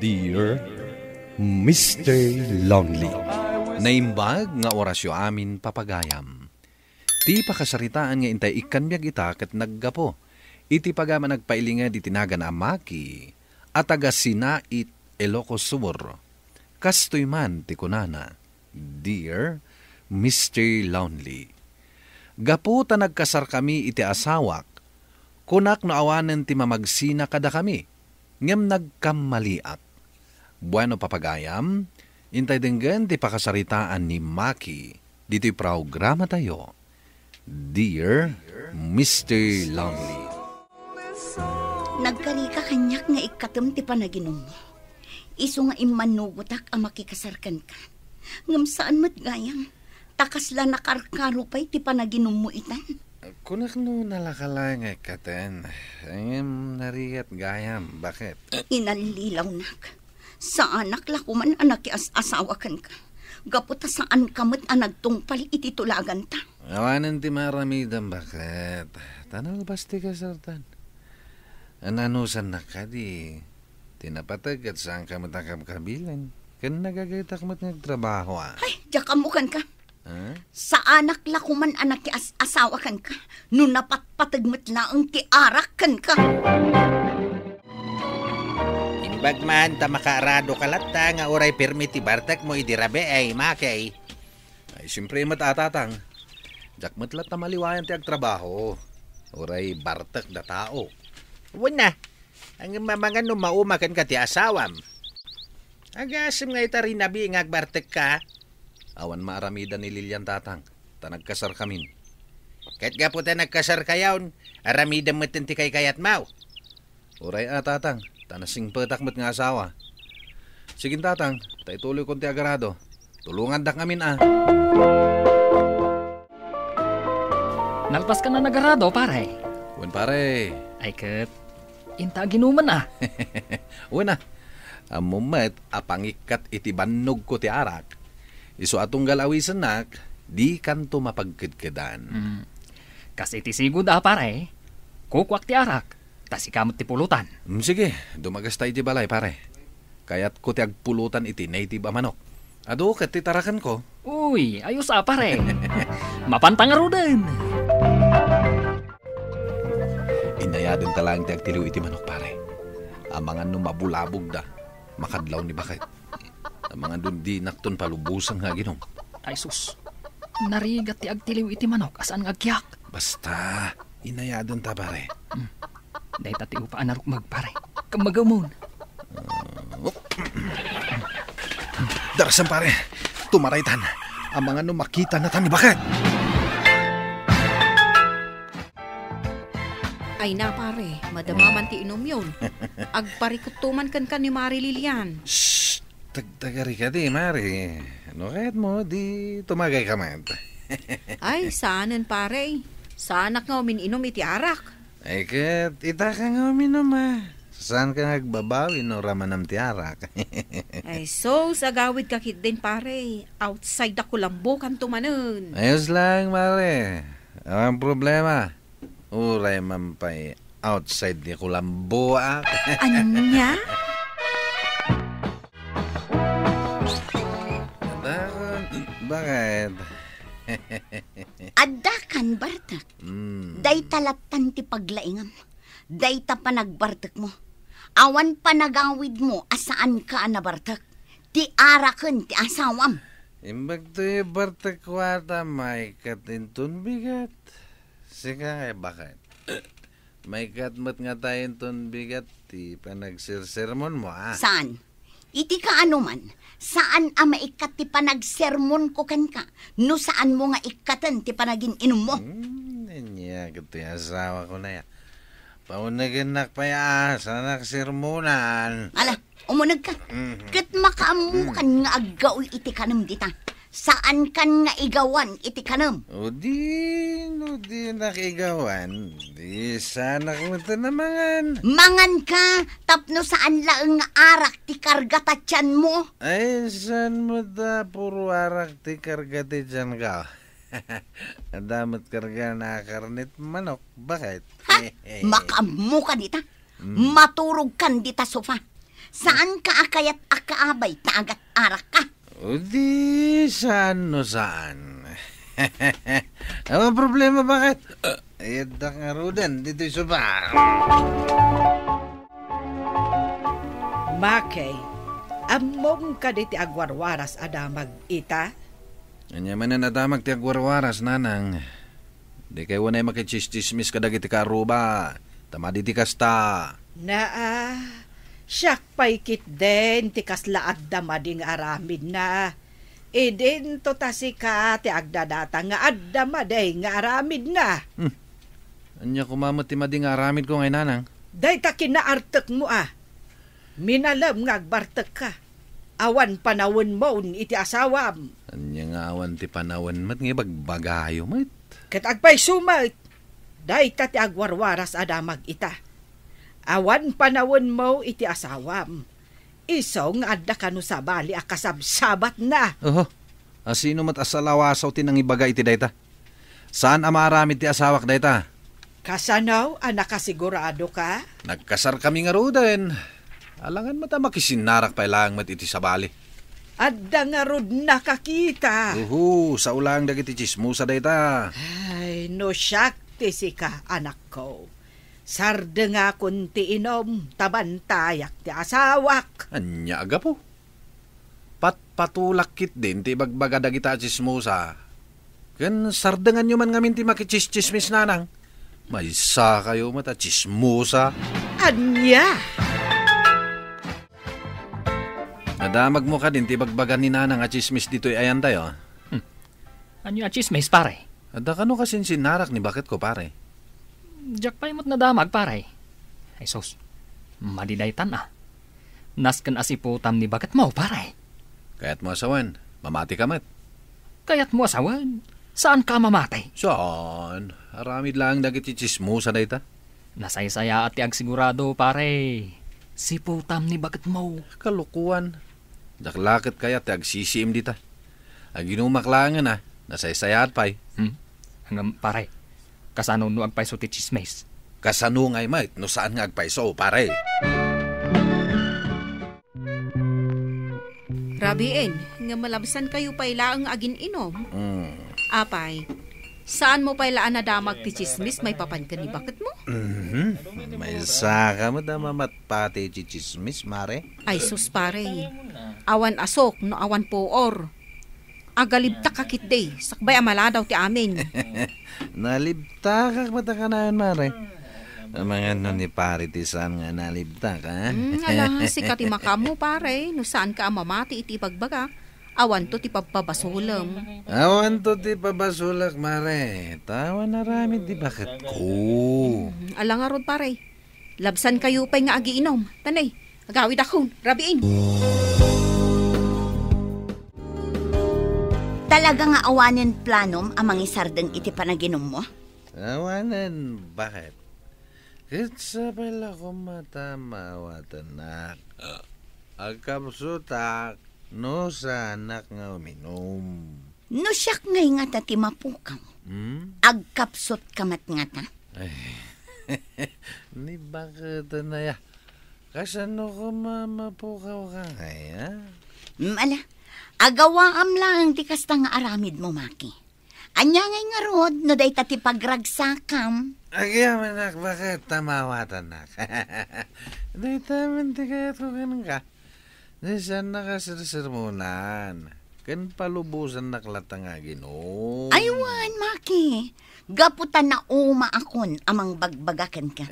Dear Mr. Lonely. Naimbag nga orasyo amin papagayam. Ti pakasaritaan nga intay ikanbyag ita ket naggapo. Iti pagama nagpailinga di tinagan amaki at taga sinait Ilocos Sur. Kastoy man ti kunana. Dear Mr. Lonely. Gapo ta nagkasar kami iti asawak. Kunak no awanen ti mamagsina kada kami. Ngem nagkamaliat. Bueno papagayam, intay denggan ti pakasaritaan ni Maki. Dito'y programa tayo. Dear Mr. Lonely. Nagkari ka kanyak nga ikatem ti panaginom mo. Iso nga imanugutak ang makikasarkan ka. Ngam saan mat gayam, takas la nakarkaro pa'y ti panaginom mo itan. Kunak no nalakalay nga ikaten. Ngem nariyat gayam, bakit? Inalilaw nak. Sa anak lakuman anak asawa kan ka. Gaputa saan kamot anagtungpal iti tulagan ta. Awanan ti maramidan, bakit? Tanal basti ka sartan. Ananusan na ka di. Tinapatag at saan ka matakam kabilan. Kan nagagaytak mat nagtrabaho Ay, jakamukan ka. Huh? Sa anak lakuman anak asawa kan ka. No napatpatagmat laang ti arak kan ka. Imbag man ta makaarado kalata nga oray permiti bartak mo idirabe ay makay. Ay, siyempre matatatang. Jakmat lat na maliwayan ti agtrabaho. Oray bartak da tao. Wala. Ang mamanga maumakan ka ti asawam. Agasim nga itarin nabi nga agbartak ka. Awan maaramida ni Lilian tatang. Tanagkasar kamin. Kat nga po ta nagkasar kayawn, aramida mo ti kay kayat mau. Oray tatang. Tanasing petak met nga asawa. Sige tatang, tayo tuloy konti agarado. Tulungan dak ngamin Nalpas ka na nagarado, pare. Wen pare. Ay ket, inta ginuman Wen na. Amumet apangikat iti bannog ko ti arak. Isu atong galawisan nak, di kanto mapagkedkedan. Kasi ti sigud pare. Kukwak ti arak. Tas ikamot ti pulutan. Sige, dumagas tayo ti balay, pare. Kaya't ko ti agpulutan iti native manok. Ado, kat titarakan ko. Uy, ayos pare. Mapantangaro din. Inayadan talang ti agtiliw iti manok, pare. Amangan no mabulabog da, makadlaw ni bakit. Amangan dun di nakton palubusang nga ginong. Ay sus, narigat ti agtiliw iti manok asan ngagyak. Basta, inayadan ta, pare. Dahil tati upaan narukmag, pare. Kamagamon. Darasan, pare. Tumaraytan. Ang mga no makita na tani bakit. Ay na pare, madamaman ti inom yun. Agparikutuman kan ni Mari Lilian. Shhh! Tagtagari ka di, Mari. Ano kahit mo, di tumagay ka man. Ay, saanan pare. Saanak nga umininom iti arak. Ay kat, ita ka nga uminom Saan ka nagbabawi no ramanam ti arak? Ay so, sagawid kakit din pare. Outside ako lambo kan tumanon. Ayos lang, Mari. Ang problema. Uray mampay outside ni Kulambo Anya? Bakit? Adakan bartak. Day talatan ti paglaingam. Day ta panagbartak mo. Awan panagawid mo asaan ka na bartak. Ti arakan ti asawam. Imbag to bartak wata may katintun bigat. Sika nga bakit? May katmat nga tayong ton bigat ti panagsirsermon mo Saan? Iti ka ano man, saan ama ikat ti panagsermon ko kan ka? No saan mo nga ikatan ti panagin inom mo? Niya, ito yung asawa ko na yan. Paunaginak pa ya, sa nagsermonan. Ala, umunag ka. Kat makaamukan nga agaw iti kanam dita. Saan kan nga igawan iti kanam? O di nakigawan. Di sana kumita na mangan. Mangan ka, tapno saan lang nga arak ti kargatachan mo? Ay, saan mo ta puro arak ti kargati dyan ka? Adamot karga na karnit manok. Bakit? Ha? Makamu ka dita? Maturog kan dita sofa. Saan ka akayat akaabay taagat arak ka? O di, saan no saan? Ang problema bakit? Ayad na nga rodan, dito'y soba. Makay, among ka diti agwarwaras adamag ita? Anya man na nadamag ti agwarwaras, nanang. Di kayo wanay makichistismis ka dagiti karuba. Tama di ti kasta. Siyak pa'y kit den, ti kaslaad damading aramid na. Idin to tasika ti agdadata nga addamaday nga aramid na. Anya kumamot ti mading aramid ko ngay nanang. Day ta kinaartek mo Minalam nga agbartek ka. Awan panawon mo iti asawam. Anya nga awan ti panawan mat nga bagbagayo mat. Ket agpay sumait. Day ta ti agwarwaras adamag ita. Awan panawon mo iti asawam. Iso nga adda kanu sa bali akasabsabat na. Oho, asino mat asalawasaw ti nang ibaga iti dayta? Saan amaramid ti asawak dayta? Kasanaw, nakasigurado ka? Nagkasar kami nga roden. Alangan mata makisinarak pa ilang mat iti sa bali. Adda nga rod nakakita. Sa ulang dagiti chismusa dayta. Ay, no syakti si ka, anak ko. Sarde nga kunti inom, tabantayak ti asawak. Anya aga po. Patulakit din ti bagbaga dagita chismusa. Kan sardengan nyo man ngamin ti makichismismis nanang. May sa kayo mata chismusa. Anya! Nadamag mo ka din ti bagbagan ni nanang at chismis dito'y ayan tayo. Ano yung chismis, pare? Ada ka no kasin sinarak ni bakit ko pare? Jack pa imot na damag, pare. Ay sos, madidaytan Naskan asiputam ni bakit mo, pare? Kaya't mo asawan, mamati ka mat. Kaya't mo asawan, saan ka mamatay? Saan? Aramid lang dagiti chismusa dayta. Nasaysaya at tiag sigurado, pare. Siputam ni bakit mo. Kalukuan. Daklakit kaya ti agsisiim dita. Aginumaklangan nasaysayat pa'y. Hanggang pare, kasano no agpaiso ti chismes? Kasano ngay mait, no saan nga agpaiso, pare? Rabiin, nga malabsan kayo pailaang agin inom. Apay, saan mo pailaan na damag ti chismis may papan ka ni bakit mo? May saka mo damamat pati chismis, mare. Ay sus pare, awan asok no awan poor. Agalibta kakit day, sakbay amala daw ti amin. Nalibta ka mata ka na yun, mare. Mga no ni pare ti saan nga nalibta ka? Ala, sikat imakamu pare, no saan ka mamati iti pagbaga. Awan to ti pagpabasulam. Awan to ti pabasulak, mare. Tawa na rami di bakit ko. Ala nga rod pare, labsan kayo pa'y nga agiinom. Tanay, agawid akong, rabiin. Talaga nga awanin planom amang isardeng iti panaginom mo? Awanan, bakit? Kitsa pala ko matamawatan na. Agkapsutak, no sa anak nga uminom. No siyak ngay nga ta ti mapukam. Agkapsot kamat nga ta. Ni bakit na ya? Kasano ko mamapukaw ka kaya? Ala, agawaam lang di kasta nga aramid mo, Maki. Anya ngay nga rod, no day tati pagragsakam. Agyaman bakit tamawatan nak? Day taman ti kaya ko ganun ka. Day saan nakasirsermonan. Kan palubusan naklatang aginom. Aywan, Maki. Gaputan na uma akon amang bagbagakan ka.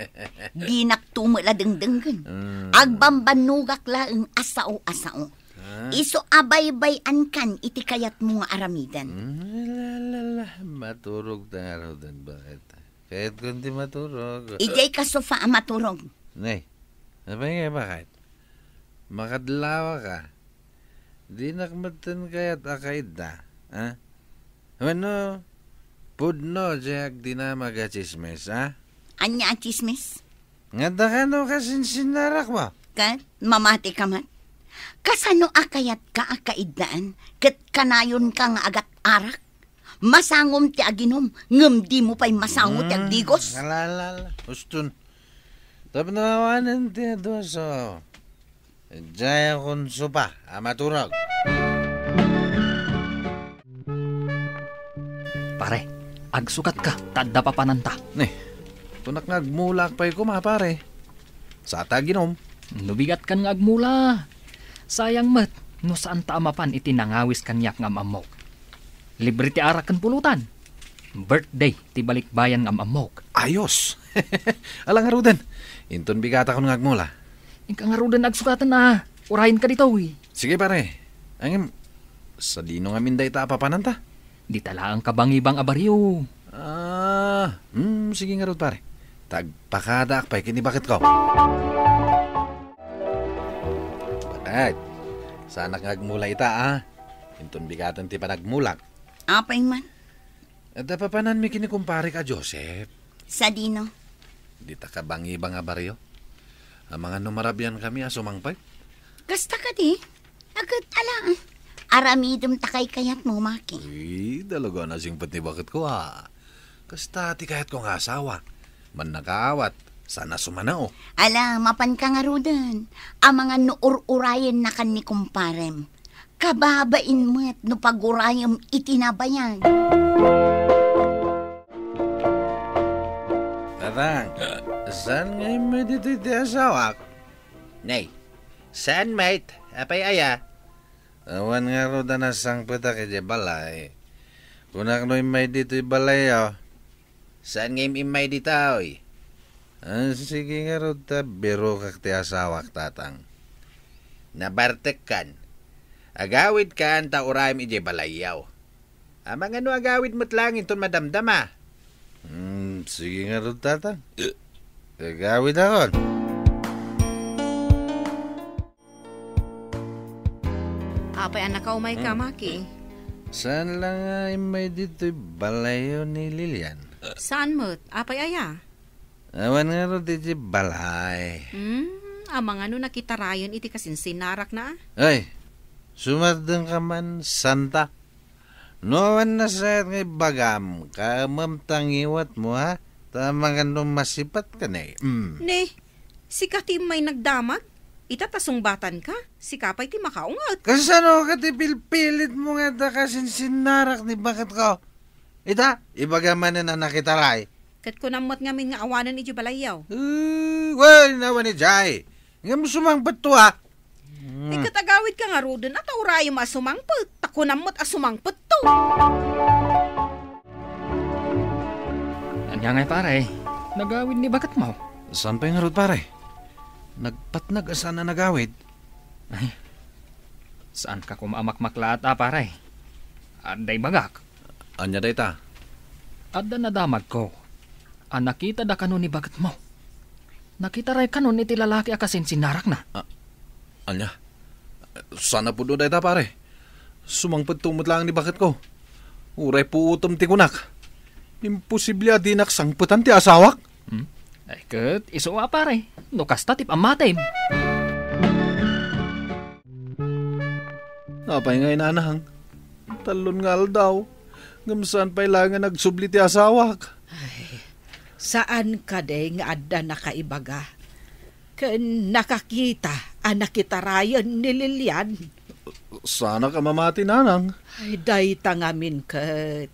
Ginak tumula dengdenggan. Agbambanugak laeng asao-asao. Iso abay-bayan kan iti kayat mo nga aramidan. Maturog na araw din bakit? Kahit kundi maturog. Ijay ka sofa maturog. Nay, sabay nga bakit? Makadlawa ka. Di nakmatan kaya't akaid na. Ha? Ano? Pudno, Jack, di na magachismes, ha? Anya ang chismis? Nga da ka no kasininarak mo? Kat, mamati ka man. Kasano akayat ka akaidaan, kat kanayon ka nga agat arak? Masangom ti aginom, ngem di mo pa'y masangot ti agdigos. Alalala, ustun. Tapnawanan ti adoso. Jaya kun supa, amaturog. Pare, agsukat ka, tadda pa pananta. Tunak nga agmulak pa'y kuma, pare. Sa taginom. Nubigat kan nga agmula. Sayang mat, no saan ta amapan iti nangawis kanyak nga mamok. Libre ti arak kan pulutan. Birthday ti balikbayan nga mamok. Ayos! Alang harudan. Inton bigata ko nga agmula. Ingka nga rudan agsukatan na. Urahin ka dito, Sige, pare. Angim, sa dino nga minday ta papananta. Di talaang kabangibang abaryo. Sige nga rod, pare. Tagpakadak pa'y kinibakit ko. Bakit? Sana nga agmula ita, Inton bigatan ti panagmulak. Apay man. At papanan mi kinikumpare ka, Joseph. Sa dino. Di ta kabangibang abaryo. Ang mga numarabyan kami asumangpay. Kasta ka di. Agad alaan. Aramidom takay kayat mo, Maki. Uy, dalaga na sing pati bakit ko, Kasta ti kahit kong asawa. Man nakaawat. Sana sumanao. Ala, mapan ka nga rudan. Ang mga nuur-urayan na kan ni kumparem. Kababain mo't no pag-urayam itinabayan. Tatang, saan ngayon mo dito iti asawak? Nay, saan mate? Apay aya? Awan nga ro na sang pata kaya balay. Kunak no imay dito balay, Saan ngayon imay dito, oy? Sige nga ro ta, biro kak ti asawak, tatang. Nabartek kan. Agawid kan ta urayam ije balayaw. Amang ano agawid mo't lang inton madamdama. Sige nga ro, tatang. Agawid akon. Apay anak ka umay ka, Maki. Saan lang nga imay dito balayo ni Lilian? Saan mo't? Apay aya? Awan nga ro di balay. Amang ano nakitarayon iti kasininarak na. Ay, sumadang ka man, Santa. Noan na sa ngay bagam, kamamtangiwat mo, Tama nga nung masipat ka na eh. Ne, si Kati may nagdamag. Itatasongbatan ka. Si Kapay ti makaungat. Kasano ka ti pilpilit mo nga da kasininarak ni bakit ko? Ita, ibagaman na nakitaray. Kat ko namot nga may nga awanan ni Jubalayaw. Well, nawa ni Jai. Nga mo sumangpat to Katagawid ka nga rodon at aurayo masumangpet. Tako namot asumangpet to. Anya ngay pare, nagawid ni bakat mo. Saan pa yung rod pare? Nagpatnag asan na nagawid? Ay, saan ka kumamakmaklata pare? Aday bagak. Anya day ta? Adda nadamag ko. Nakita da kanon ni bagat mo. Nakita ray kanon iti lalaki akasin sinarak na. Anya? Sana po doon day ta pare. Sumangpad tumot lang ni bakit ko. Uray po utom ti kunak. Imposible adinak sangputan ti asawak. Ay kat, isuwa pare. Nukas tatip amatay. Napay nga inanahang. Talon nga daw. Ngamsaan pa ilangan nagsubli ti asawak. Saan ka de nga adda nakaibaga? Ken nakakita anak kita rayon ni Lilian. Sana ka mamati nanang. Ay day tangamin ket.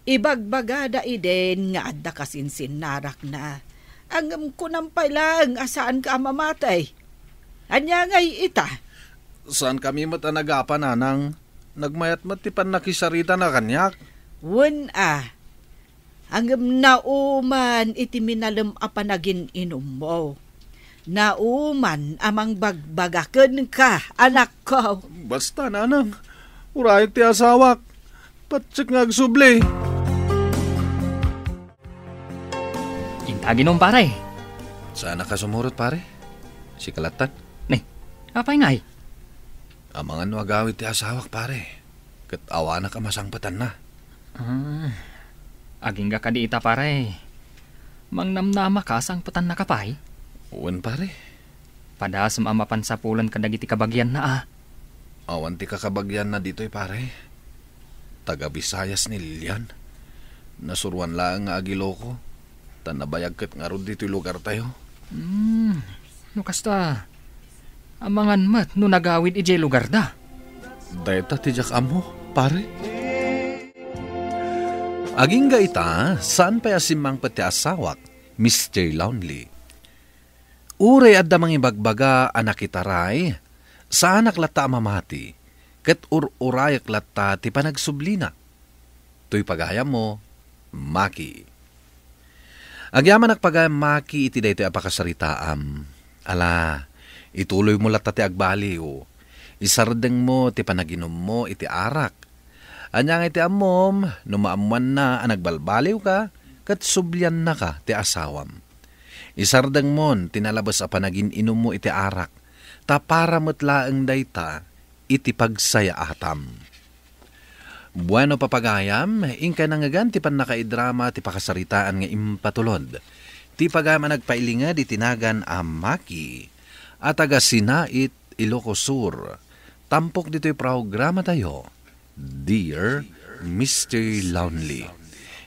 Ibagbaga da iden nga adda kasininarak na. Angam ko nampay lang asaan ka mamatay. Anya ngay ita. Saan kami matanagapa nanang? Nagmayat matipan nakisarita na kanyak. Wen Angam nauman iti minalem apanagin inom mo. Nauman amang bagbagaken ka, anak ko. Basta nanang. Urayag ti asawak. Patsik nga agsubli. Intagin nung pare. Sana ka sumurot pare? Si Kalatan? Ne, apay ngay? Amang ano agawid ti asawak pare. Kat awa na ka masangpatan na. Aging ga kadi ita pare. Mangnamnama ka sang patan na kapay. Uwan pare. Padasam amapan sa pulan kadagiti kabagyan na Awan ti kakabagyan na dito'y pare. Taga Visayas ni Lilian. Nasuruan lang nga agilo ko. Tanabayag kat nga ron dito'y lugar tayo. Nukasta. Amangan mat no nagawid ijay lugar da. Dayta tijak amo, pare. Aging ga ita, saan pa asimang pati asawak, Mr. Lonely? Uray at damang ibagbaga anak itaray, sa anak lata mamati, kat urayak lata ti panagsublina. Tuy pagayam mo, Maki. Agyaman nagpagayam Maki iti daytoy apakasaritaam. Ala, ituloy mo lata ti agbaliw. Isardeng mo ti panaginom mo iti arak. Anyang iti amom, numaamuan na anagbalbaliw ka, kat sublyan na ka ti asawam. Isardeng mon, tinalabas a panagin inom mo iti arak, ta para mutlaeng dayta, iti pagsaya atam. Bueno papagayam, ingka nangagan ti pan nakaidrama ti pakasaritaan nga impatulod. Ti pagama nagpailinga di tinagan a Maki, at taga Sinait, Ilocos Sur. Tampok dito'y programa tayo, Dear Mr. Lonely.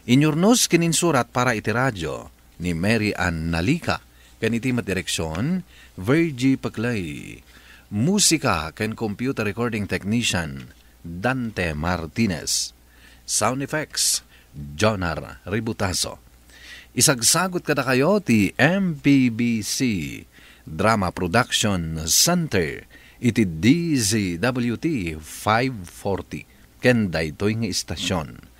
Inyurnos kininsurat para iti radyo ni Mary Ann Nalika. Kaniti matireksyon, Virgie Paclay. Musika ken computer recording technician, Dante Martinez. Sound effects, Jonar Ributaso. Isagsagot kada kayo ti MPBC Drama Production Center iti DZWT 540 ken daytoy nga istasyon.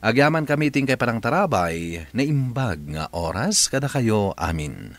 Agyaman kami ting kay parang tarabay na imbag nga oras kada kayo amin.